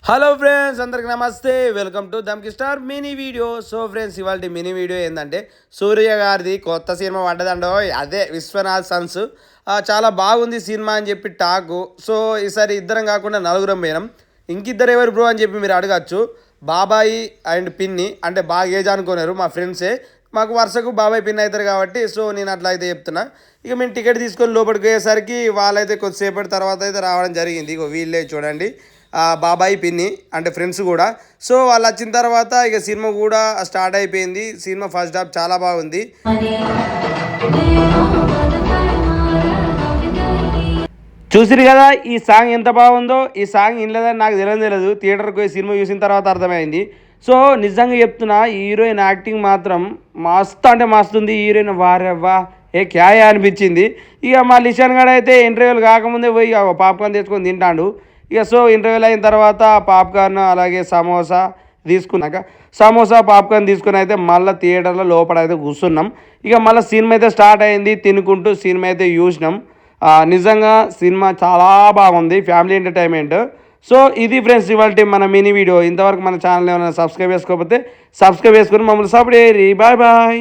Hello friends, అందరికి నమస్తే. Welcome to Dhamki star mini video. So friends, ఇవాళ మినీ వీడియో ఏంటంటే సూర్య గారిది కొత్త సినిమా పడ్డదండో, అదే విశ్వనాథ్ సన్స్. చాలా బాగుంది సినిమా అని చెప్పి టాకు. సో ఈసారి ఇద్దరం కాకుండా నలుగురం పోయినాం. ఇంకిద్దరు ఎవరు బ్రో అని చెప్పి మీరు అడగచ్చు. బాబాయి అండ్ పిన్ని అంటే బాగా ఏజ్ అనుకున్నారు మా ఫ్రెండ్సే. మాకు వరుసకు బాబాయ్ పిన్ అవుతారు కాబట్టి సో నేను అట్లా అయితే చెప్తున్నా. ఇక మేము టికెట్ తీసుకొని లోపలికి పోయేసరికి వాళ్ళైతే కొద్దిసేపటి తర్వాత అయితే రావడం జరిగింది. ఇక వీళ్ళే చూడండి, బాబాయ్ పిన్ని అంటే ఫ్రెండ్స్ కూడా. సో వాళ్ళు వచ్చిన తర్వాత ఇక సినిమా కూడా స్టార్ట్ అయిపోయింది. సినిమా ఫస్ట్ హాఫ్ చాలా బాగుంది. చూసిరు కదా ఈ సాంగ్ ఎంత బాగుందో. ఈ సాంగ్ ఇన్లేదని నాకు తెలియదు. థియేటర్కి పోయి సినిమా చూసిన తర్వాత అర్థమైంది. సో నిజంగా చెప్తున్నా, హీరోయిన్ యాక్టింగ్ మాత్రం మస్తు అంటే మస్తు ఉంది. హీరోయిన్ వారెవ్వా ఏ క్యాయ్ అనిపించింది. ఇక మా లిషన్ గడ అయితే ఇంటర్వ్యూలు కాకముందే పోయి పాప్కార్న్ తెచ్చుకొని తింటాడు. ఇక సో ఇంటర్వ్యూలు అయిన తర్వాత పాప్కార్న్ అలాగే సమోసా తీసుకున్నాక సమోసా పాప్కార్న్ తీసుకుని అయితే మళ్ళీ థియేటర్లో లోపల అయితే కూర్చున్నాం. ఇక మళ్ళీ సినిమా అయితే స్టార్ట్ అయింది. తినుకుంటూ సినిమా అయితే చూసినాం. నిజంగా సినిమా చాలా బాగుంది, ఫ్యామిలీ ఎంటర్టైన్మెంట్. సో ఇది ఫ్రెండ్స్ ఇవాళ మన మినీ వీడియో. ఇంతవరకు మన ఛానల్ ఏమైనా సబ్స్క్రైబ్ చేసుకోకపోతే సబ్స్క్రైబ్ చేసుకుని మమ్మల్ని సపోర్ట్ చేయరు. Bye bye.